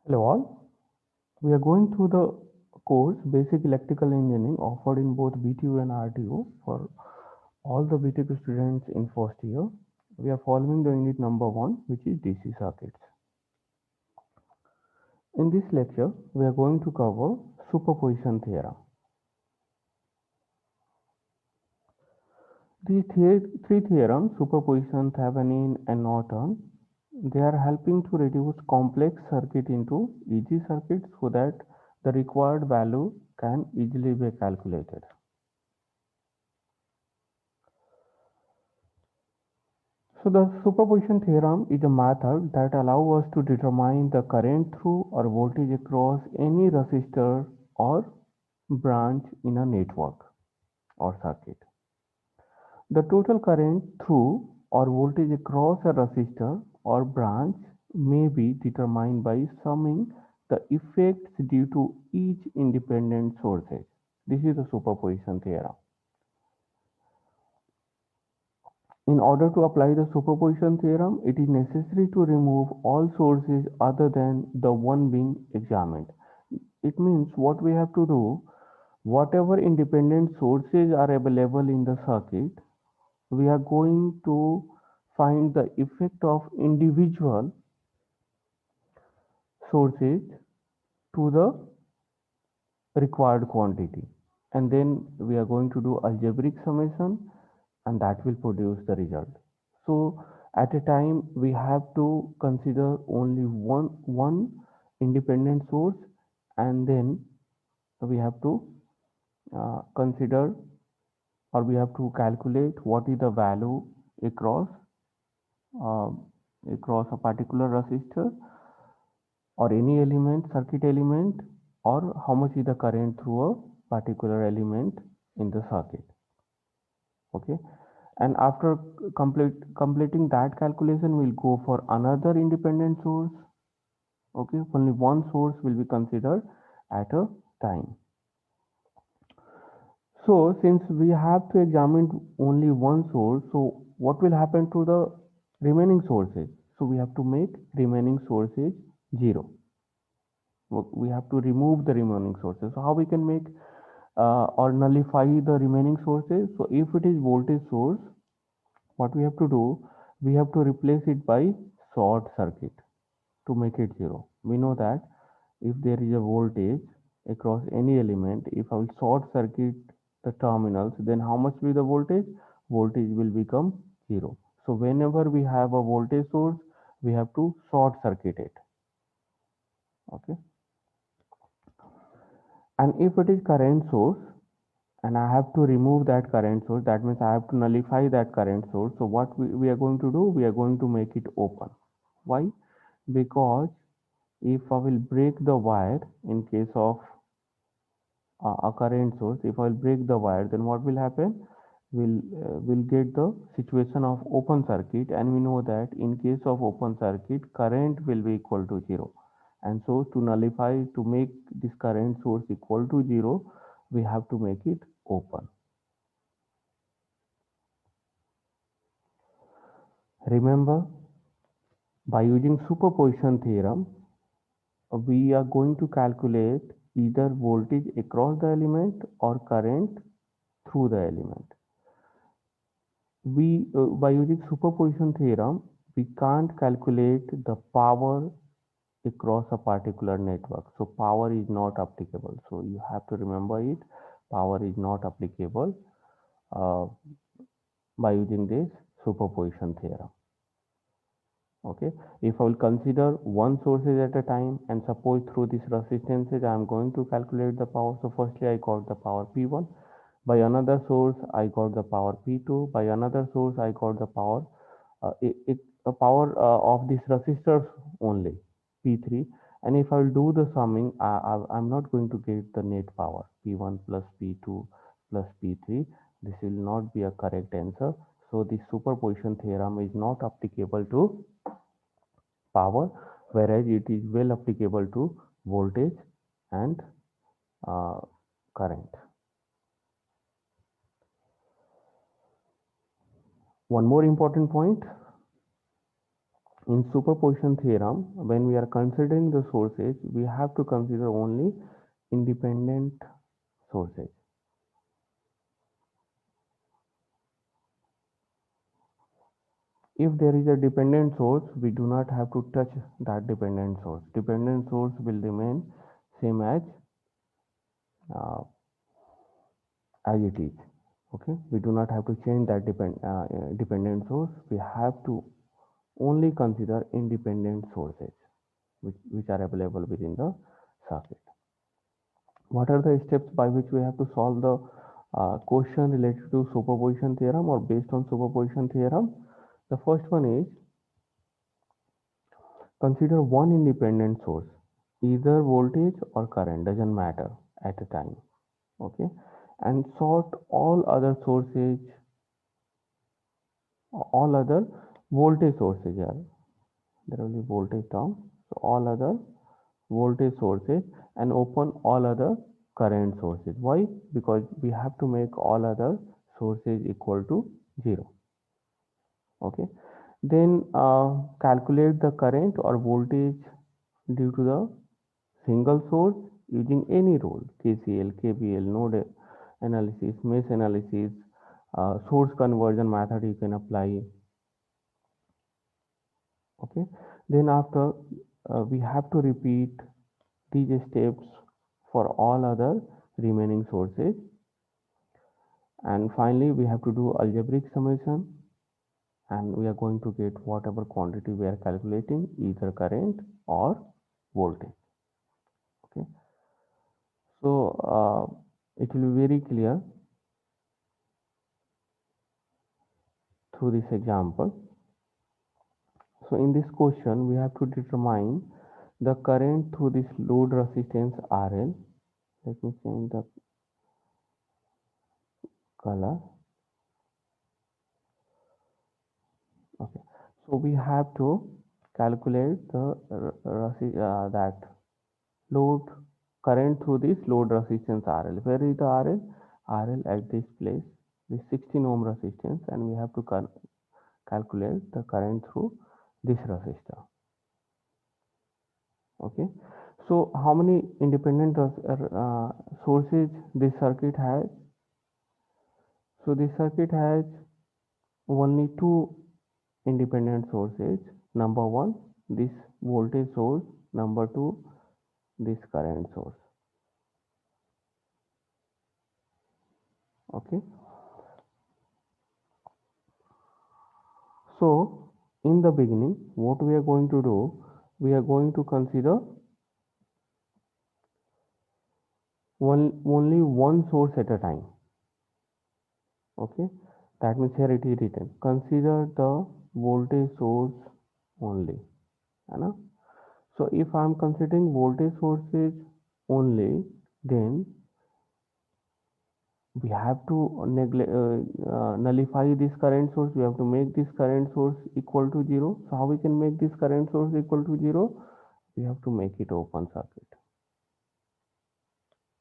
Hello all. We are going through the course Basic Electrical Engineering offered in both BTU and RTO for all the BTech students in first year. We are following the unit number 1, which is DC circuits. In this lecture, we are going to cover superposition theorem. These three theorems, superposition, Thevenin and Norton, they are helping to reduce complex circuit into easy circuits so that the required value can easily be calculated. So the superposition theorem is a method that allows us to determine the current through or voltage across any resistor or branch in a network or circuit. The total current through or voltage across a resistor or branch may be determined by summing the effects due to each independent sources. This is the superposition theorem. In order to apply the superposition theorem, it is necessary to remove all sources other than the one being examined. It means what we have to do, whatever independent sources are available in the circuit, we are going to find the effect of individual sources to the required quantity. And then we are going to do algebraic summation and that will produce the result. So at a time we have to consider only one independent source, and then we have to consider, or we have to calculate what is the value across uh, across a particular resistor or any element, circuit element, or how much is the current through a particular element in the circuit. Okay, and after completing that calculation, we'll go for another independent source. Okay, only one source will be considered at a time. So since we have to examine only one source, so what will happen to the remaining sources? So we have to make remaining sources 0. We have to remove the remaining sources. So how we can make or nullify the remaining sources? So if it is voltage source, what we have to do, we have to replace it by short circuit to make it 0. We know that if there is a voltage across any element, if I will short circuit the terminals, then how much will the voltage? Voltage will become 0. So whenever we have a voltage source, we have to short circuit it. Okay. And if it is current source, and I have to remove that current source, that means I have to nullify that current source. So what we are going to do, we are going to make it open. Why? Because if I will break the wire in case of a current source, if I will break the wire, then what will happen? We'll get the situation of open circuit, and we know that in case of open circuit, current will be equal to 0. And so to nullify, to make this current source equal to 0, we have to make it open. Remember, by using superposition theorem, we are going to calculate either voltage across the element or current through the element. By using superposition theorem, we can't calculate the power across a particular network. So power is not applicable. So you have to remember it. Power is not applicable uh, by using this superposition theorem. Okay, if I will consider one sources at a time, and suppose through this resistances I am going to calculate the power. So firstly I got the power P1, by another source I got the power P2, by another source I got the power a power of this resistors only P3, and if I will do the summing, I'm not going to get the net power P1 plus P2 plus P3. This will not be a correct answer. So the superposition theorem is not applicable to power, whereas it is well applicable to voltage and uh, current. One more important point, In superposition theorem, when we are considering the sources, we have to consider only independent sources. If there is a dependent source, we do not have to touch that dependent source. Dependent source will remain same uh, as it is. Okay, we do not have to change that dependent source. We have to only consider independent sources which are available within the circuit. What are the steps by which we have to solve the question related to superposition theorem or based on superposition theorem? The first one is consider one independent source, either voltage or current, doesn't matter at a time. Okay, and sort all other voltage sources here. There will be voltage term. So all other voltage sources and open all other current sources. Why? Because we have to make all other sources equal to 0. Okay, then calculate the current or voltage due to the single source using any rule: KCL, KVL, node analysis, mesh analysis, source conversion method you can apply. Okay, then after we have to repeat these steps for all other remaining sources, and finally we have to do algebraic summation, and we are going to get whatever quantity we are calculating, either current or voltage. Okay, so it will be very clear through this example. So in this question, we have to determine the current through this load resistance RL. Let me change the color. Okay, so we have to calculate that load current through this load resistance RL. Where is the RL? RL at this place, this 16 ohm resistance, and we have to calculate the current through this resistor. Okay, so how many independent sources this circuit has? So this circuit has only two independent sources. Number one, this voltage source. Number two, this current source. Okay, so in the beginning, what we are going to do, we are going to consider only one source at a time. Okay, that means here it is written, consider the voltage source only. Right? So if I am considering voltage sources only, then we have to nullify this current source. We have to make this current source equal to 0. So how we can make this current source equal to 0? We have to make it open circuit.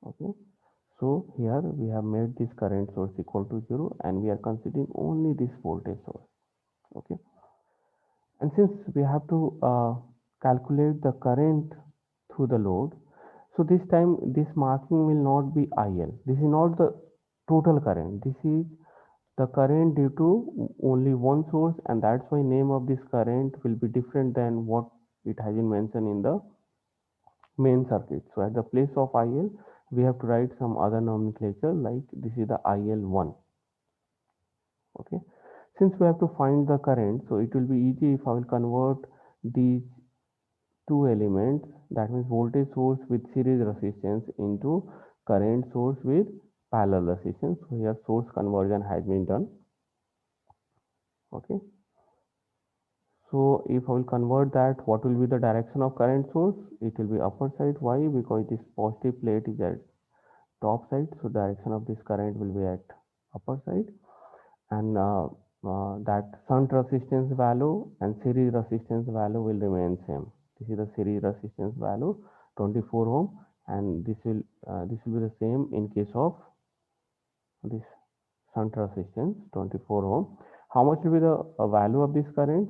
Okay, so here we have made this current source equal to 0, and we are considering only this voltage source. Okay, and since we have to calculate the current through the load, so this time this marking will not be IL. This is not the total current. This is the current due to only one source, and that's why name of this current will be different than what it has been mentioned in the main circuit. So at the place of IL, we have to write some other nomenclature, like this is the IL1. Okay, since we have to find the current, so it will be easy if I will convert these two elements, that means voltage source with series resistance, into current source with parallel resistance. So here source conversion has been done. Okay, so if I will convert that, what will be the direction of current source? It will be upper side. Why? Because this positive plate is at top side, so direction of this current will be at upper side, and that shunt resistance value and series resistance value will remain same. This is the series resistance value, 24 ohm, and this will be the same in case of this shunt resistance, 24 ohm. How much will be the value of this current?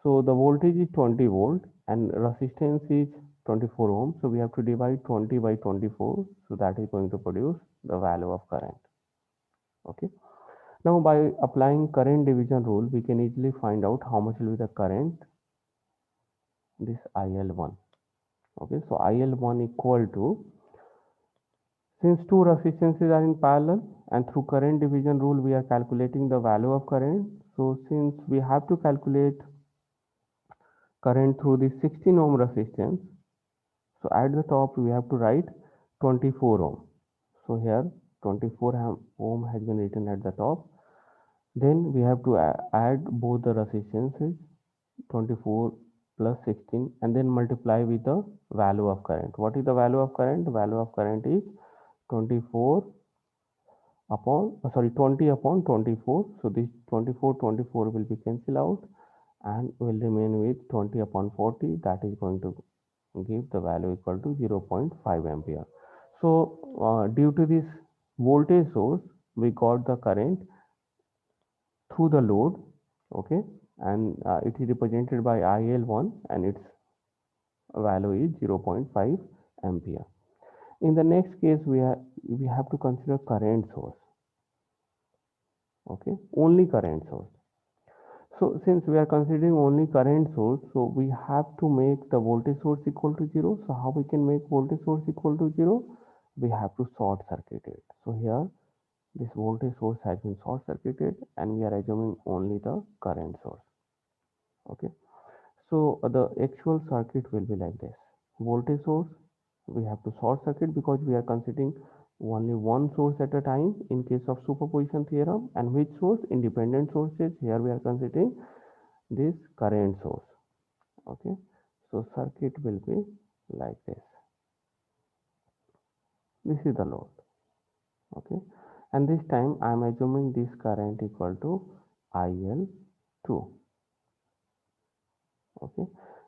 So the voltage is 20 volt and resistance is 24 ohm. So we have to divide 20 by 24. So that is going to produce the value of current. Okay. Now by applying current division rule, we can easily find out how much will be the current, this IL1. Okay. So IL1 equal to, since two resistances are in parallel and through current division rule, we are calculating the value of current. So since we have to calculate current through the 16 ohm resistance, so at the top we have to write 24 ohm. So here 24 ohm has been written at the top. Then we have to add both the resistances, 24 plus 16, and then multiply with the value of current. What is the value of current? The value of current is 24 upon 20 upon 24. So this 24 will be cancelled out and will remain with 20 upon 40. That is going to give the value equal to 0.5 ampere. So due to this voltage source, we got the current through the load. Okay, and it is represented by IL1 and its value is 0.5 ampere. In the next case, we have to consider current source. Okay, only current source. So since we are considering only current source, so we have to make the voltage source equal to 0. So how we can make voltage source equal to 0? We have to short circuit it. So here this voltage source has been short circuited and we are assuming only the current source. Okay. So the actual circuit will be like this. Voltage source we have to short circuit because we are considering only one source at a time in case of superposition theorem, and which source? Independent sources. Here we are considering this current source. Okay, so circuit will be like this. This is the load. Okay, and this time I am assuming this current equal to IL2. Okay,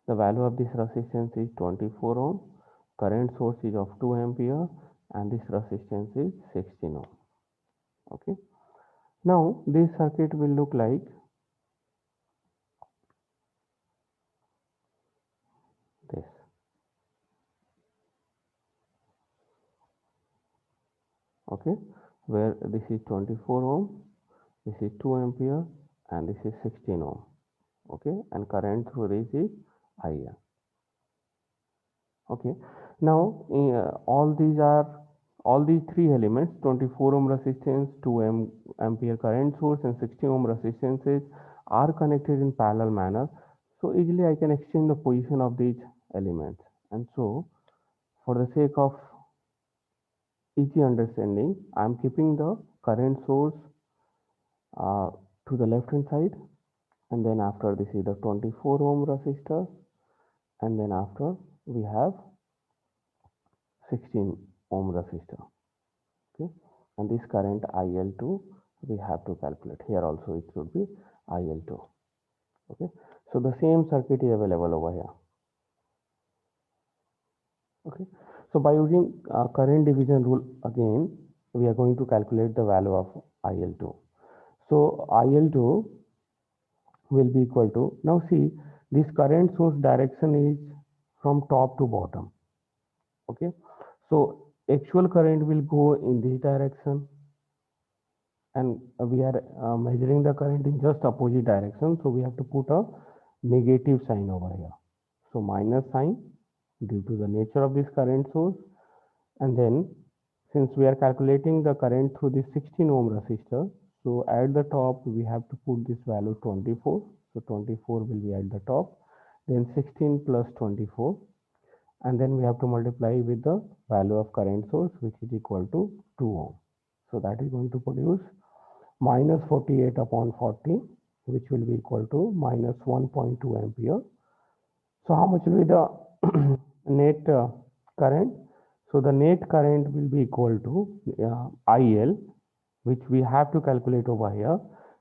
the value of this resistance is 24 ohm, current source is of 2 ampere, and this resistance is 16 ohm. Okay, now this circuit will look like this. Okay, where this is 24 ohm, this is 2 ampere, and this is 16 ohm. Okay, and current through this is IR. Okay, now all these three elements, 24 ohm resistance, 2 ampere current source, and 16 ohm resistances are connected in parallel manner. So easily I can exchange the position of these elements, and so for the sake of easy understanding, I am keeping the current source to the left hand side, and then after this is the 24 ohm resistor, and then after we have 16 ohm resistor. Okay, and this current IL2 we have to calculate. Here also it should be IL2. Okay, so the same circuit is available over here. Okay, so by using current division rule again, we are going to calculate the value of IL2. So IL2 will be equal to, now see, this current source direction is from top to bottom. Okay, so actual current will go in this direction, and we are measuring the current in just opposite direction, so we have to put a negative sign over here. So minus sign due to the nature of this current source, and then since we are calculating the current through this 16 ohm resistor, so at the top we have to put this value 24. So 24 will be at the top, then 16 plus 24, and then we have to multiply with the value of current source, which is equal to 2 ohm. So that is going to produce minus 48 upon 40, which will be equal to minus 1.2 ampere. So how much will be the net current? So the net current will be equal to IL, which we have to calculate over here.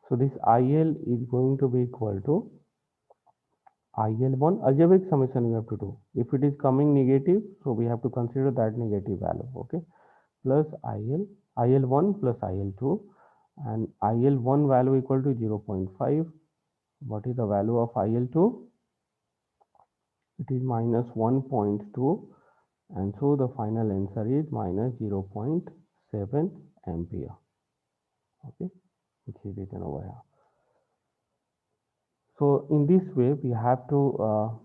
So this IL is going to be equal to IL1, algebraic summation we have to do. If it is coming negative, so we have to consider that negative value. Okay, plus IL1 plus IL2, and IL1 value equal to 0.5, What is the value of IL2? It is minus 1.2, and so the final answer is minus 0.7 ampere. Okay, which is written over here. So in this way, we have to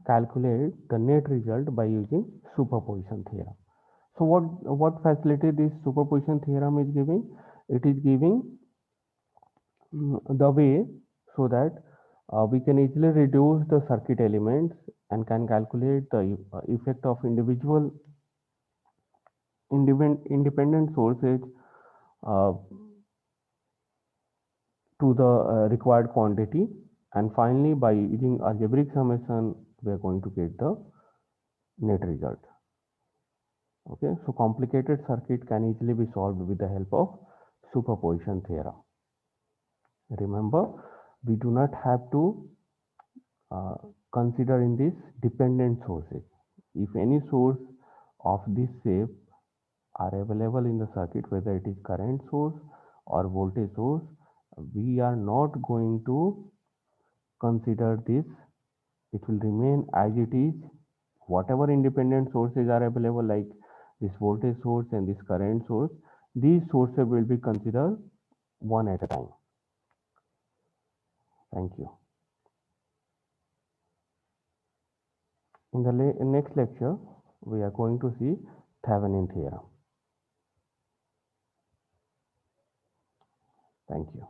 calculate the net result by using superposition theorem. So what facility this superposition theorem is giving? It is giving the way so that we can easily reduce the circuit elements and can calculate the effect of individual independent sources uh, to the required quantity, and finally by using algebraic summation we are going to get the net result. Okay, so complicated circuit can easily be solved with the help of superposition theorem. Remember, we do not have to uh, consider in this dependent sources. If any source of this shape are available in the circuit, whether it is current source or voltage source, we are not going to consider this. It will remain as it is. Whatever independent sources are available, like this voltage source and this current source, these sources will be considered one at a time. Thank you. In the next lecture, we are going to see Thevenin theorem. Thank you.